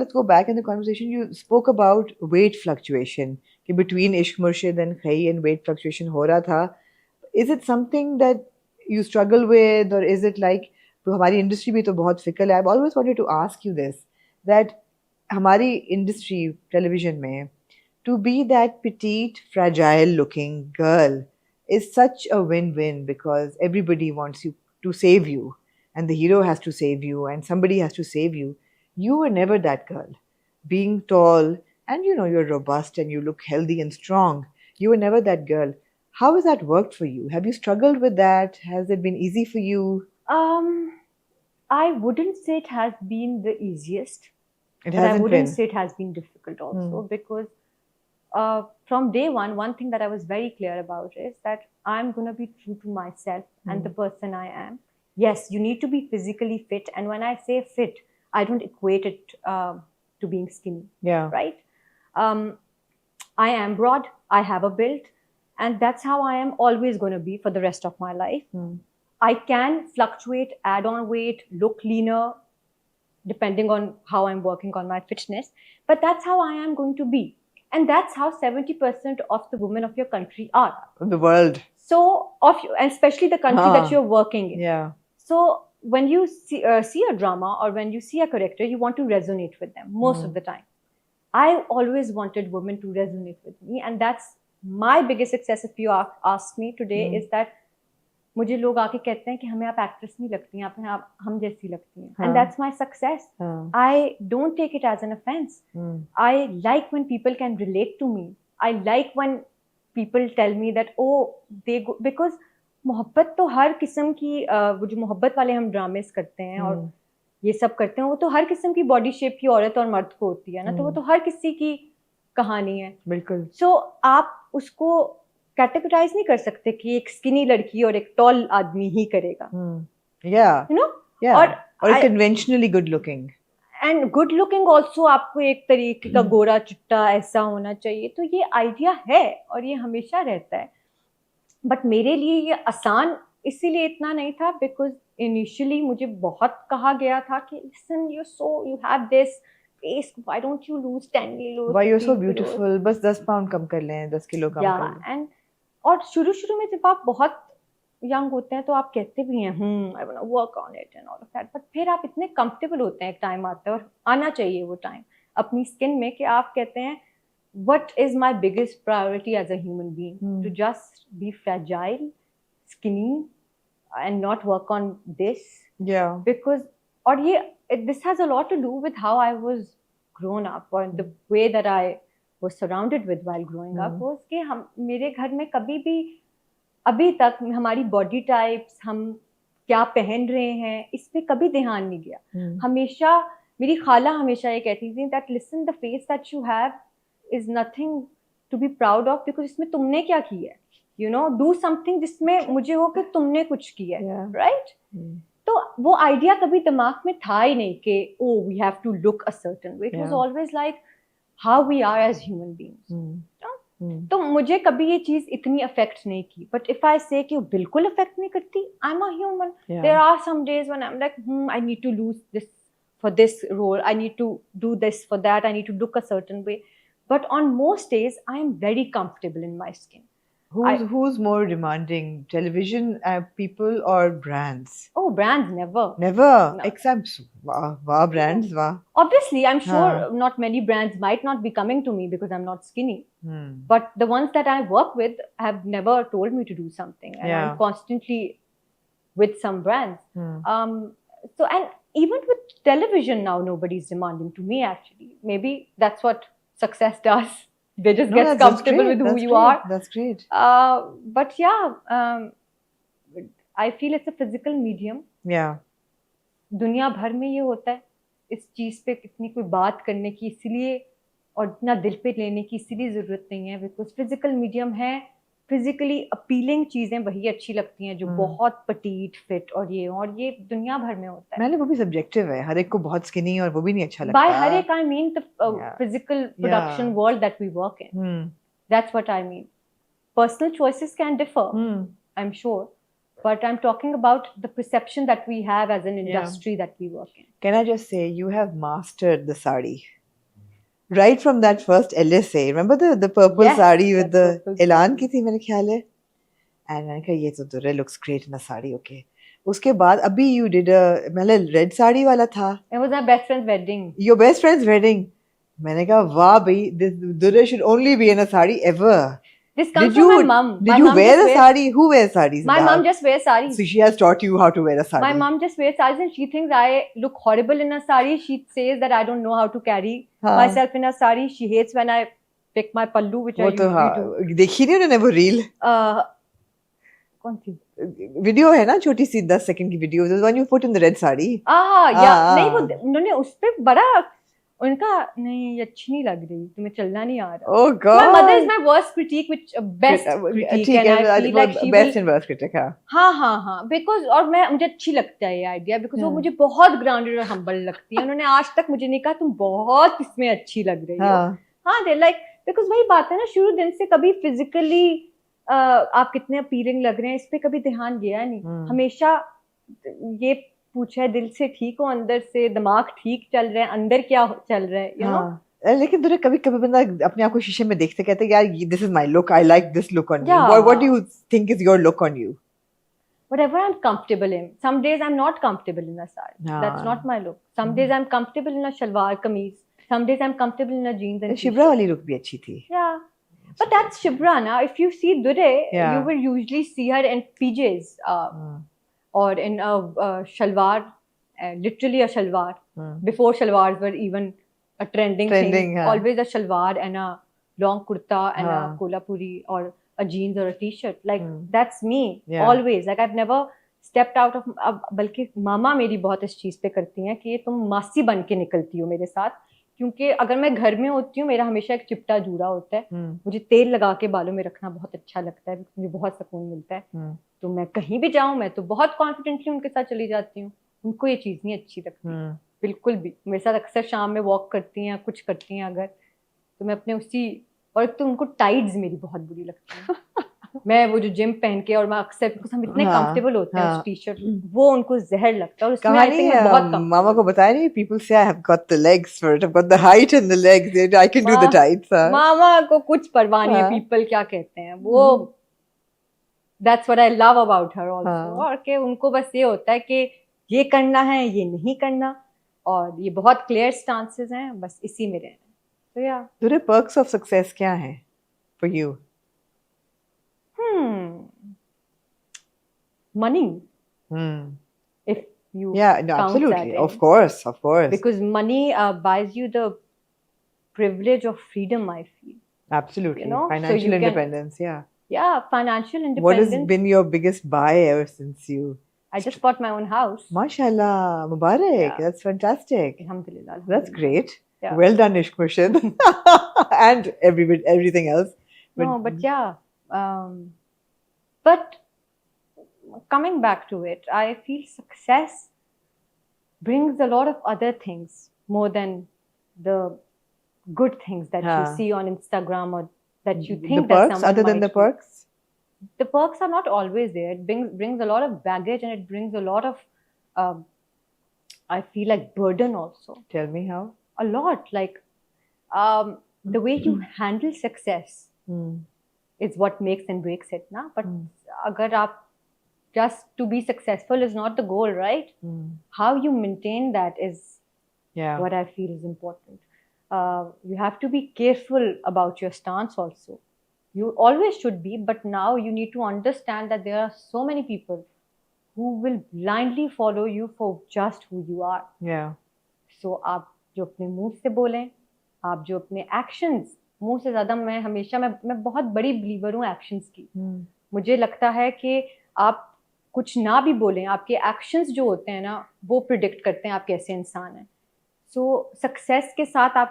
let's go back in the conversation. You spoke about weight fluctuation. कि between Ishq Murshid and Khai and weight fluctuation हो रहा था. Is it something that you struggle with, or is it like तो हमारी industry भी तो बहुत fickle है. I've always wanted to ask you this, that हमारी industry television में to be that petite, fragile looking girl is such a win-win because everybody wants you to save you, and the hero has to save you, and somebody has to save you. You were never that girl. Being tall, and you're robust and you look healthy and strong. You were never that girl. How has that worked for you? Have you struggled with that? Has it been easy for you? I wouldn't say it has been the easiest, It but I hasn't wouldn't been. say it has been difficult also, because from day one thing that I was very clear about is that I'm going to be true to myself and the person I am. Yes, you need to be physically fit. And when I say fit, I don't equate it to being skinny. Yeah. Right? I am broad, I have a build, and that's how I am always going to be for the rest of my life. I can fluctuate, add on weight, look leaner, depending on how I'm working on my fitness. But that's how I am going to be. And that's how 70% of the women of your country are. Of the world. So, and especially the country that you're working in. Yeah. So, when you see a drama or when you see a character, you want to resonate with them most of the time. I always wanted women to resonate with me. And that's my biggest success, if you ask me today, is that मुझे लोग आके कहते हैं कि हमें आप actress नहीं लगती हैं, आप हम जैसी लगती हैं. And that's my success. I don't take it as an offense. I like when people can relate to me. I like when people tell me that because मोहब्बत तो हर किस्म की वो जो मोहब्बत वाले हम ड्रामेस करते हैं और ये सब करते हैं, वो तो हर किस्म की बॉडी शेप की औरत और मर्द को होती है ना, तो वो तो हर किसी की कहानी है. बिल्कुल. सो आप उसको कैटेगराइज नहीं कर सकते कि एक स्किनी लड़की और एक टॉल आदमी ही करेगा. और conventionally good looking. And good looking also आपको एक तरीके का गोरा चिट्टा ऐसा होना चाहिए. तो ये आइडिया है और ये हमेशा रहता है. बट मेरे लिए ये आसान इसीलिए इतना नहीं था बिकॉज इनिशियली मुझे बहुत कहा गया था कि listen you have this face, why don't you lose 10 kilo, why you are so beautiful, बस 10 पाउंड कम कर लें, 10 किलो कम कर लें. एंड और शुरू में जब आप बहुत यंग होते हैं तो आप कहते भी हैं I want to work on it and all of that. But फिर आप इतने कंफर्टेबल होते हैं, एक टाइम आता है और आना चाहिए वो टाइम अपनी स्किन में कि आप कहते हैं what is my biggest priority as a human being? To just be fragile, skinny, and not work on this. Yeah. Because this has a lot to do with how I was grown up, or the way that I was surrounded with while growing up was कि मेरे घर में कभी भी अभी तक हमारी body types, हम क्या पहन रहे हैं, इस पे कभी ध्यान नहीं गया. हमेशा मेरी खाला हमेशा ये कहती थी that listen, the face that you have is nothing to be proud of because इसमें तुमने क्या किया है, do something जिसमें मुझे हो कि तुमने कुछ किया है. right? तो वो आइडिया कभी दिमाग में था ही नहीं कि we have to look a certain way. It was always like how we are as human beings. तो मुझे कभी ये चीज इतनी अफेक्ट नहीं की. बट इफ आई से कि बिल्कुल अफेक्ट नहीं करती, I am a human. There are some days when I am like I need to lose this for this role, I need to do this for that, I need to look a certain way. But on most days, I am very comfortable in my skin. Who's more demanding, television people or brands? Oh, brands never. Never? No. Except brands, Obviously, I'm sure not many brands might not be coming to me because I'm not skinny. But the ones that I work with have never told me to do something. And I'm constantly with some brands. So, and even with television now, nobody's demanding to me actually. Maybe that's what success does. They just get comfortable with who you are. That's great. But yeah, I feel it's a physical medium. Yeah. दुनिया भर में ये होता है. इस चीज पे कितनी कोई बात करने की इसलिए और इतना दिल पे लेने की इसलिए जरूरत नहीं है बिकॉज फिजिकल मीडियम है. फिजिकली अपीलिंग चीजें वही अच्छी लगती हैं जो बहुत पटीट फिट और ये दुनिया भर में होता है. मैंने वो भी सब्जेक्टिव है, हर एक को बहुत स्किनी और वो भी नहीं अच्छा लगता. बाय हर एक I mean the physical production world that we work in. That's what I mean. Personal choices can differ, I am sure, but I'm talking about the perception that we have as an industry that we work in. Can I just say, you have mastered the sari. Right from that first LSA. Remember the purple Yes, sari with the that purple Elan sari. की थी मेरे ख्याल है. And मैंने कहा ये तो दुर्रे looks great in a sari, okay. उसके बाद अभी you did a मतलब red sari वाला था. It was my best friend's wedding. Your best friend's wedding. मैंने कहा वाह भाई, this Durre should only be in a sari ever. This comes from my mom. Did you wear a sari? Who wears saris? My mom just wears saris. So she has taught you how to wear a sari. My mom just wears saris and she thinks I look horrible in a sari. She says that I don't know how to carry myself in a sari. She hates when I pick my pallu, which I usually do. देखी नहीं उन्होंने वो reel? कौन थी? Video है ना छोटी सी 10 second की video, the one you put in the red sari. नहीं वो उन्होंने उस पे बड़ा उनका नहीं ये अच्छी नहीं लग रही, तुम्हें चलना नहीं आ रहा. Oh God. My mother is my worst critique, which best critique, and I feel like she best and worst critic. हाँ because और मुझे अच्छी लगता है ये आइडिया, because वो मुझे बहुत ग्राउंडेड और हम्बल लगती है. उन्होंने आज तक मुझे नहीं कहा तुम बहुत इसमें अच्छी लग रही हो. हाँ they like, because वही बात है ना, शुरू दिन से कभी फिजिकली आप कितने अपीलिंग लग रहे हैं इस पे कभी ध्यान गया नहीं. हमेशा ये पूछा है दिल से ठीक हो, अंदर से दिमाग ठीक चल रहा है, अंदर क्या चल रहा है, you know. लेकिन तुझे कभी कभी बंदा अपने आप को शीशे में देखते कहते यार this is my look, I like this look on you. What do you think is your look on you? Whatever I'm comfortable in. Some days I'm not comfortable in a sari. That's not my look. Some days I'm comfortable in a shalwar kameez. Some days I'm comfortable in a jeans and Shibra वाली look भी अच्छी थी. Yeah. But that's Shibra now. If you see Durre, you will usually see her in PJs or in a shalwar, literally a shalwar. Before shalwars were even a trending thing. Always a shalwar and a long kurta and a kolhapuri or a jeans or a t-shirt. Like that's me always. Like I've never stepped out of. बल्कि मामा मेरी बहुत इस चीज पे करती हैं कि तुम मासी बन के निकलती हो मेरे साथ, क्योंकि अगर मैं घर में होती हूँ मेरा हमेशा एक चिपटा जूड़ा होता है. मुझे तेल लगा के बालों में रखना बहुत अच्छा लगता है, मुझे बहुत सुकून मिलता है. तो मैं कहीं भी जाऊँ मैं तो बहुत कॉन्फिडेंटली उनके साथ चली जाती हूँ. उनको ये चीज़ नहीं अच्छी लगती बिल्कुल भी. मेरे साथ अक्सर शाम में वॉक करती हैं, कुछ करती हैं अगर, तो मैं अपने उसी, और एक तो उनको टाइट्स मेरी बहुत बुरी लगती हैं. मैं वो जो जिम पहन के और मैं अक्सर हम इतने कंफर्टेबल होते हैं उस टी शर्ट, वो उनको जहर लगता है. और उसमें आई थिंक बहुत कम. मामा को बताया नहीं, people say I have got the legs for it, I have got the height and the legs, I can do the tights. मामा को कुछ परवाह नहीं है पीपल क्या कहते हैं. वो that's what I love about her also. और कि उनको बस ये होता है कि ये करना है ये नहीं करना, और ये बहुत क्लियर स्टांसेस हैं, बस इसी में रहना. तो या तेरे पर्क्स ऑफ सक्सेस क्या हैं for you? Money. If you absolutely, of course, because money buys you the privilege of freedom, I feel. Absolutely, you know? Financial independence. Financial independence. What has been your biggest buy ever since you? I just bought my own house. Mashallah, Mubarak. That's fantastic. Alhamdulillah. That's great. Well done, Ishq Murshid. And everything else. But coming back to it, I feel success brings a lot of other things more than the good things that you see on Instagram or that you think the perks, other than the perks? The perks are not always there. It brings a lot of baggage, and it brings a lot of, I feel like, burden also. Tell me how. A lot. Like, the way you handle success is what makes and breaks it. Na? But agar aap just to be successful is not the goal, right? How you maintain that is what I feel is important. You have to be careful about your stance also. You always should be, but now you need to understand that there are so many people who will blindly follow you for just who you are. So आप जो अपने मुंह से बोलें, आप जो अपने actions, मुंह से ज़्यादा मैं बहुत बड़ी believer हूँ actions की. मुझे लगता है कि आप कुछ ना भी बोलें, आपके एक्शंस जो होते हैं ना वो प्रिडिक्ट करते हैं आप कैसे इंसान हैं. सो सक्सेस के साथ आप